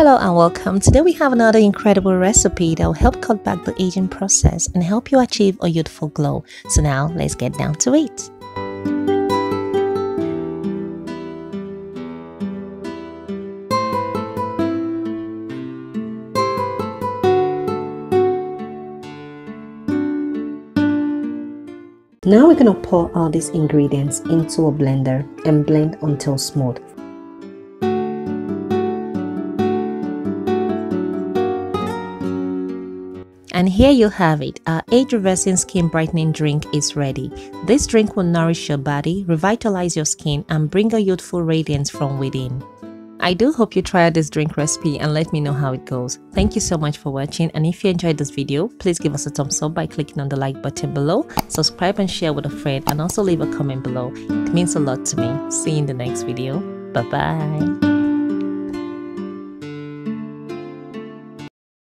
Hello and welcome. Today we have another incredible recipe that will help cut back the aging process and help you achieve a youthful glow. So now let's get down to it. Now we're going to pour all these ingredients into a blender and blend until smooth. And here you have it. Our age-reversing skin brightening drink is ready. This drink will nourish your body, revitalize your skin, and bring a youthful radiance from within. I do hope you try out this drink recipe and let me know how it goes. Thank you so much for watching, and if you enjoyed this video, please give us a thumbs up by clicking on the like button below, subscribe and share with a friend, and also leave a comment below. It means a lot to me. See you in the next video. Bye bye.